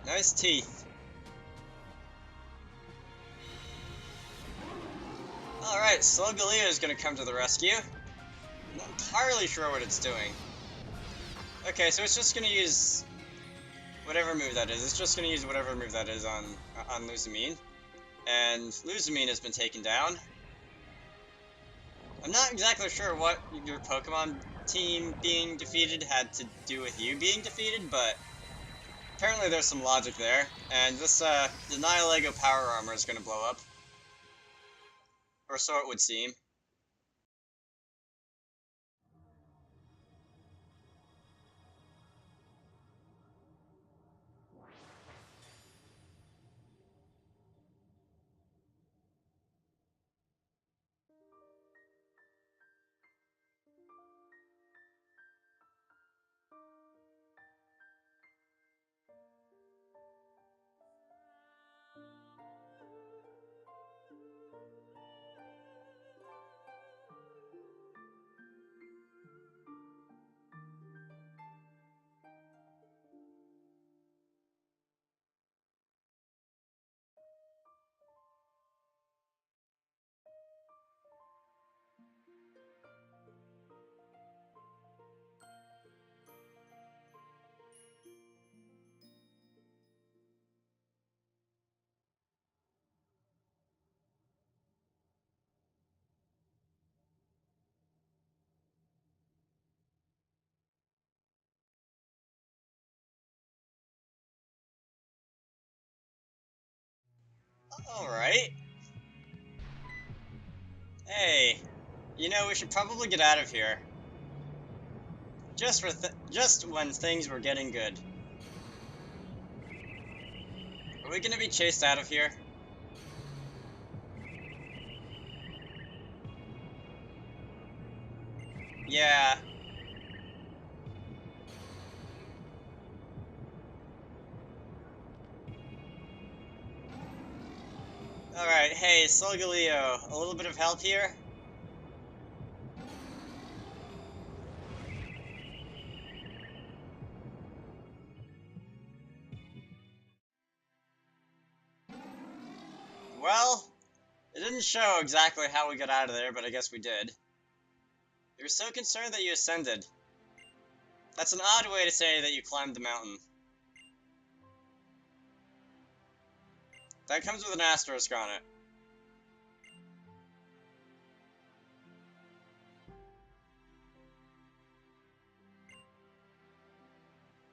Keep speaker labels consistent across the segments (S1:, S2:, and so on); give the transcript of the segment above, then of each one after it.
S1: Nice teeth. Alright, Solgaleo is gonna come to the rescue. I'm not entirely sure what it's doing. Okay, so it's just gonna use whatever move that is. It's just gonna use whatever move that is on Luzamine. And Luzamine has been taken down. I'm not exactly sure what your Pokemon team being defeated had to do with you being defeated, but apparently there's some logic there. And this, the Nihilego Power Armor is gonna blow up. Or so it would seem. Alright. Hey, you know, we should probably get out of here. Just when things were getting good. Are we gonna be chased out of here? Yeah. Alright, hey, Solgaleo, a little bit of help here? Well, it didn't show exactly how we got out of there, but I guess we did. You were so concerned that you ascended. That's an odd way to say that you climbed the mountain. That comes with an asterisk on it.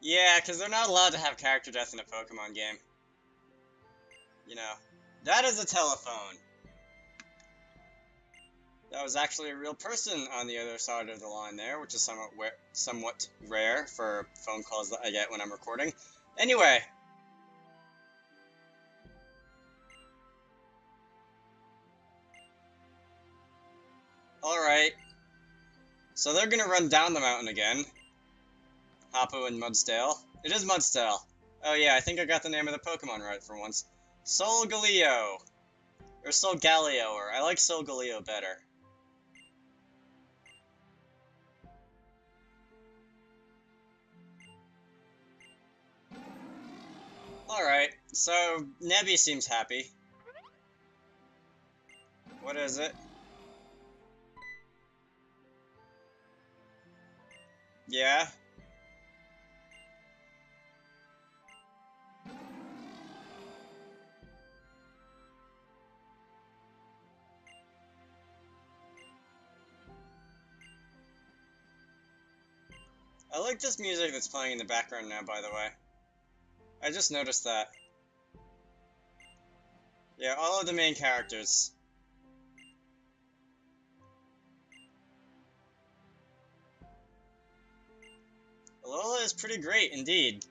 S1: Yeah, because they're not allowed to have character death in a Pokemon game. You know, that is a telephone. That was actually a real person on the other side of the line there, which is somewhat rare for phone calls that I get when I'm recording. Anyway. Alright. So they're gonna run down the mountain again. Hoppo and Mudsdale. It is Mudsdale. Oh yeah, I think I got the name of the Pokemon right for once. Solgaleo. Or Solgaleo, or I like Solgaleo better. Alright, so Nebby seems happy. What is it? Yeah? I like this music that's playing in the background now, by the way. I just noticed that. Yeah, all of the main characters. Alola is pretty great, indeed.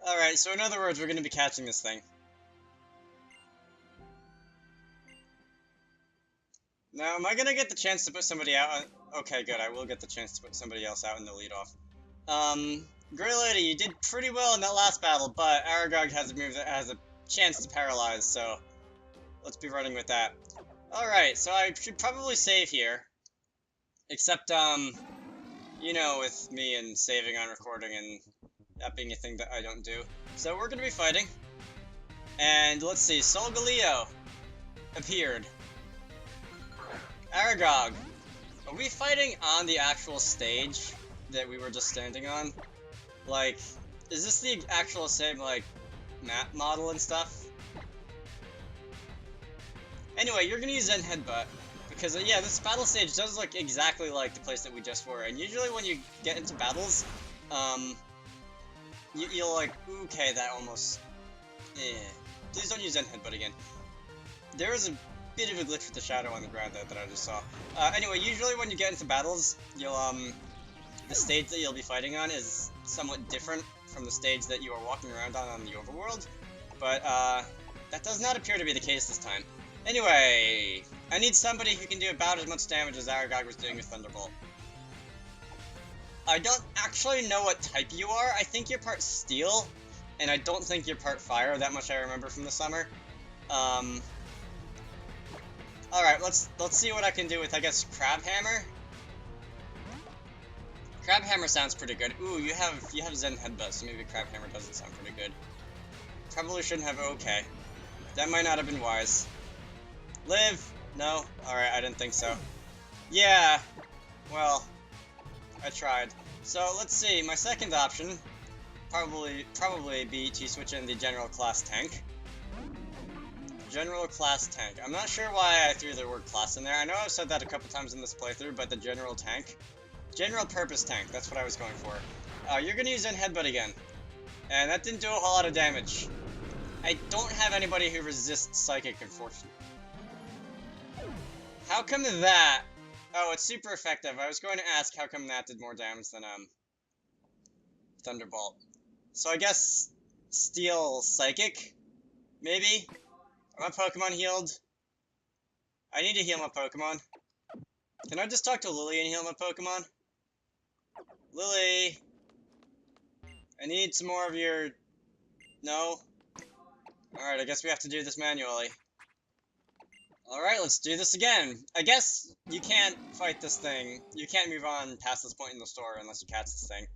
S1: Alright, so in other words, we're going to be catching this thing. Now, am I gonna get the chance to put somebody out on... Okay, good, I will get the chance to put somebody else out in the lead-off. Grey Lady, you did pretty well in that last battle, but Aragog has a move that has a chance to paralyze, so let's be running with that. Alright, so I should probably save here. Except, you know, with me and saving on recording and that being a thing that I don't do. So we're gonna be fighting. And let's see, Solgaleo appeared. Aragog. Are we fighting on the actual stage that we were just standing on? Like, is this the actual same, like, map model and stuff? Anyway, you're gonna use Zen Headbutt. Because, yeah, this battle stage does look exactly like the place that we just were. And usually when you get into battles, you'll like, okay, that almost... Please don't use Zen Headbutt again. There is a bit of a glitch with the shadow on the ground there that I just saw. Anyway, usually when you get into battles, you'll, the stage that you'll be fighting on is somewhat different from the stage that you are walking around on the overworld. But, that does not appear to be the case this time. Anyway, I need somebody who can do about as much damage as Aragog was doing with Thunderbolt. I don't actually know what type you are. I think you're part Steel, and I don't think you're part Fire. That much I remember from the summer. Alright, let's see what I can do with, I guess, Crab Hammer. Crab Hammer sounds pretty good. Ooh, you have Zen Headbutt, so maybe Crab Hammer doesn't sound pretty good. Probably shouldn't have. Okay, that might not have been wise. Live? No? Alright, I didn't think so. Yeah, well, I tried. So, let's see, my second option probably be to switch in the General Class Tank. General Class Tank. I'm not sure why I threw the word class in there. I know I've said that a couple times in this playthrough, but the General Tank. General Purpose Tank, that's what I was going for. You're gonna use Zen Headbutt again. And that didn't do a whole lot of damage. I don't have anybody who resists Psychic, unfortunately. How come that... Oh, it's super effective. I was going to ask how come that did more damage than, Thunderbolt. So I guess... Steel Psychic? Maybe? Are my Pokemon healed? I need to heal my Pokemon. Can I just talk to Lily and heal my Pokemon? Lily! I need some more of your... No? Alright, I guess we have to do this manually. Alright, let's do this again. I guess you can't fight this thing. You can't move on past this point in the story unless you catch this thing.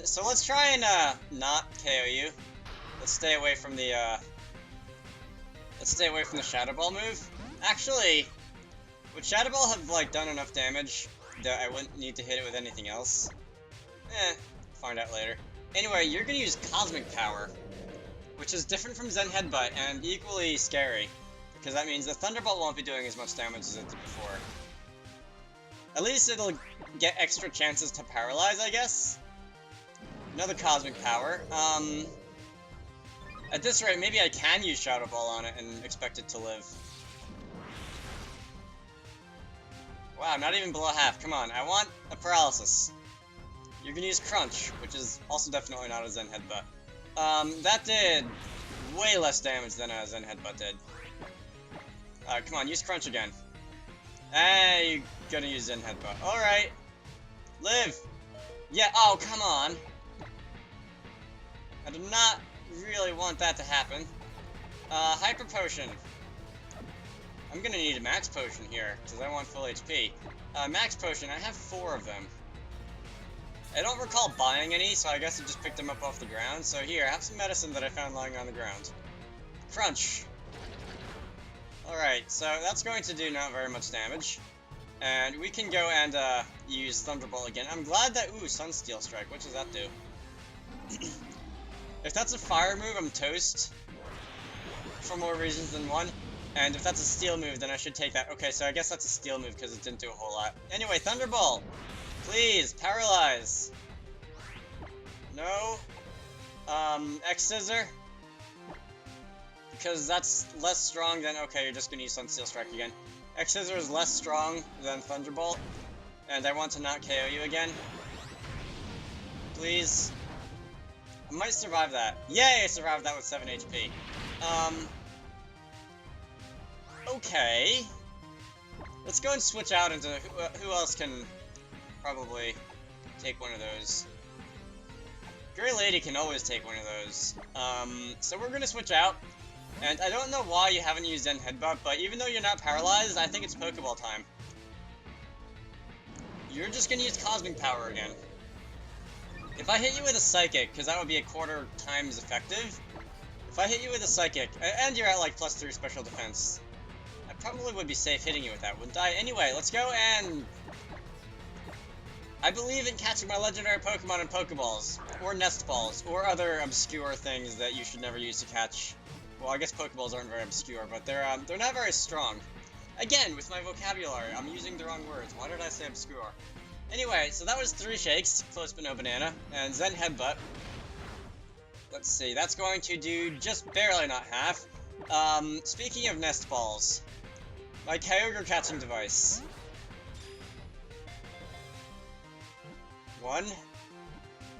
S1: So let's try and, not KO you. Let's stay away from the, Shadow Ball move. Actually, would Shadow Ball have, like, done enough damage that I wouldn't need to hit it with anything else? Find out later. Anyway, you're gonna use Cosmic Power, which is different from Zen Headbutt and equally scary. Because that means the Thunderbolt won't be doing as much damage as it did before. At least it'll get extra chances to paralyze, I guess. Another Cosmic Power. At this rate, maybe I can use Shadow Ball on it and expect it to live. Wow, not even below half. Come on, I want a Paralysis. You're gonna use Crunch, which is also definitely not a Zen Headbutt. That did way less damage than a Zen Headbutt did. Come on, use Crunch again. Hey, you're gonna use Zen Headbutt. Alright. Live! Yeah, oh, come on. I do not really want that to happen. Hyper Potion. I'm gonna need a Max Potion here, because I want full HP. Max Potion, I have 4 of them. I don't recall buying any, so I guess I just picked them up off the ground. So here, have some medicine that I found lying on the ground. Crunch. Alright, so that's going to do not very much damage. And we can go and use Thunderbolt again. I'm glad that... Ooh, Sunsteel Strike. What does that do? If that's a fire move, I'm toast. For more reasons than one. And if that's a steel move, then I should take that. Okay, so I guess that's a steel move because it didn't do a whole lot. Anyway, Thunderbolt! Please, paralyze! No? X-Scissor? Because that's less strong than... Okay, you're just gonna use Sunsteel Strike again. X-Scissor is less strong than Thunderbolt. And I want to not KO you again. Please. I might survive that. Yay, I survived that with 7 HP. Okay. Let's go and switch out into who else can probably take one of those. Grey Lady can always take one of those. So we're gonna switch out. And I don't know why you haven't used Zen Headbutt, but even though you're not paralyzed, I think it's Pokeball time. You're just gonna use Cosmic Power again. If I hit you with a Psychic, because that would be a quarter times effective, if I hit you with a Psychic, and you're at like +3 special defense, I probably would be safe hitting you with that, wouldn't I? Anyway, let's go and... I believe in catching my legendary Pokemon in Pokeballs, or Nest Balls, or other obscure things that you should never use to catch. Well, I guess Pokeballs aren't very obscure, but they're not very strong. Again, with my vocabulary, I'm using the wrong words. Why did I say obscure? Anyway, so that was 3 shakes, Close but no banana, and Zen Headbutt. Let's see, that's going to do just barely not half. Speaking of Nest Balls, my Kyogre catching device. 1,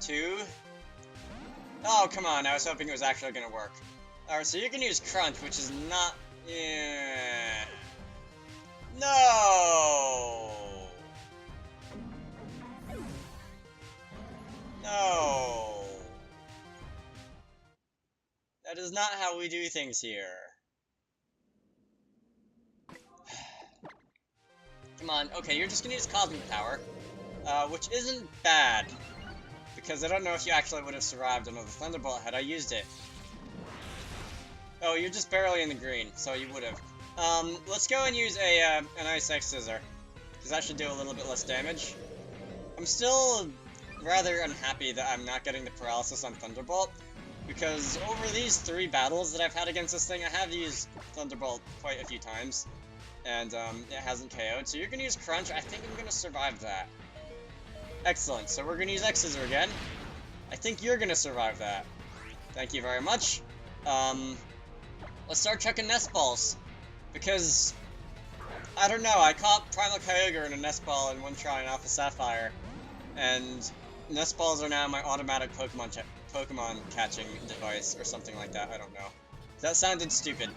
S1: 2... Oh, come on, I was hoping it was actually gonna work. Alright, so you can use Crunch, which is not... Yeah... No! No! That is not how we do things here. Come on, okay, you're just gonna use Cosmic Power, which isn't bad, because I don't know if you actually would have survived another Thunderbolt had I used it. Oh, you're just barely in the green, so you would have. Let's go and use an Ice X Scissor, because that should do a little bit less damage. I'm still rather unhappy that I'm not getting the paralysis on Thunderbolt, because over these 3 battles that I've had against this thing, I have used Thunderbolt quite a few times, and it hasn't KO'd. So you're going to use Crunch. I think I'm going to survive that. Excellent. So we're going to use X Scissor again. I think you're going to survive that. Thank you very much. Let's start chucking Nest Balls, because, I don't know, I caught Primal Kyogre in a Nest Ball in one try in Alpha Sapphire, and Nest Balls are now my automatic Pokemon catching device, or something like that, I don't know. That sounded stupid.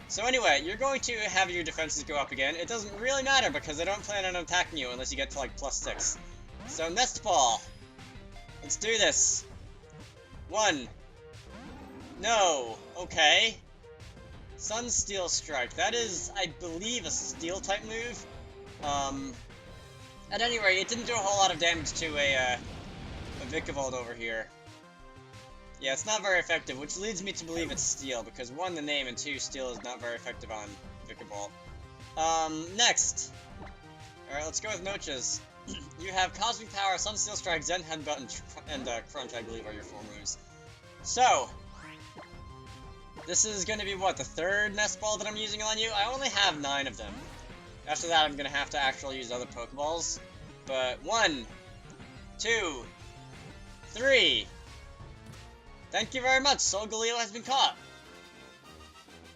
S1: So anyway, you're going to have your defenses go up again. It doesn't really matter, because I don't plan on attacking you unless you get to like +6. So Nest Ball! Let's do this! 1. No! Okay. Sun Steel Strike. That is, I believe, a Steel-type move. At any rate, it didn't do a whole lot of damage to a Vikavolt over here. Yeah, it's not very effective, which leads me to believe it's Steel, because 1, the name, and 2, Steel is not very effective on Vikavolt. Next! Alright, let's go with Noches. You have Cosmic Power, Sun Steel Strike, Zen Headbutt, and Crunch, I believe, are your 4 moves. So, this is going to be, what, the 3rd Nest Ball that I'm using on you? I only have 9 of them. After that, I'm going to have to actually use other Pokeballs. But 1, 2, 3. Thank you very much, Solgaleo has been caught.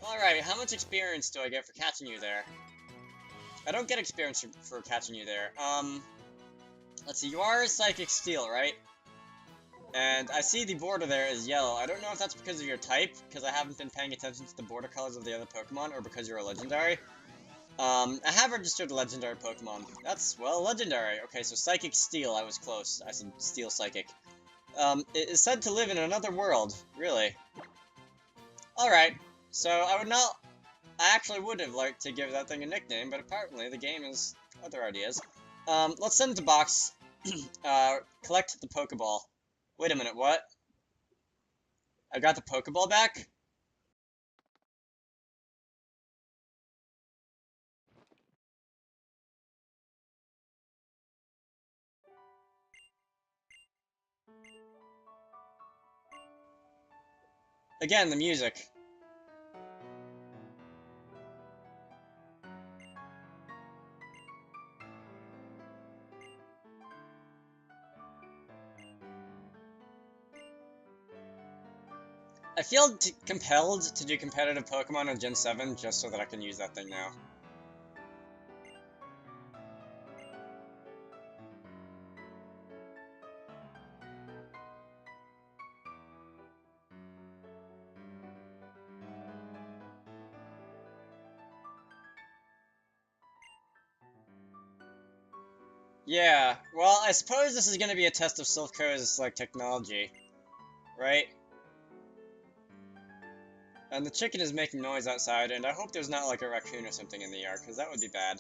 S1: Alright, how much experience do I get for catching you there? I don't get experience for catching you there. Let's see, you are Psychic Steel, right? And I see the border there is yellow. I don't know if that's because of your type, because I haven't been paying attention to the border colors of the other Pokemon, or because you're a legendary. I have registered a legendary Pokemon. That's, well, legendary. Okay, so Psychic Steel, I was close. I said Steel Psychic. It is said to live in another world. Really? Alright, so I actually would have liked to give that thing a nickname, but apparently the game has other ideas. Let's send it to box. Collect the Pokeball. Wait a minute, what? I got the Pokeball back? Again, the music. I feel compelled to do competitive Pokemon on Gen 7 just so that I can use that thing now. Yeah, well, I suppose this is gonna be a test of Silpho's, like, technology, right? And the chicken is making noise outside, and I hope there's not, like, a raccoon or something in the yard, because that would be bad.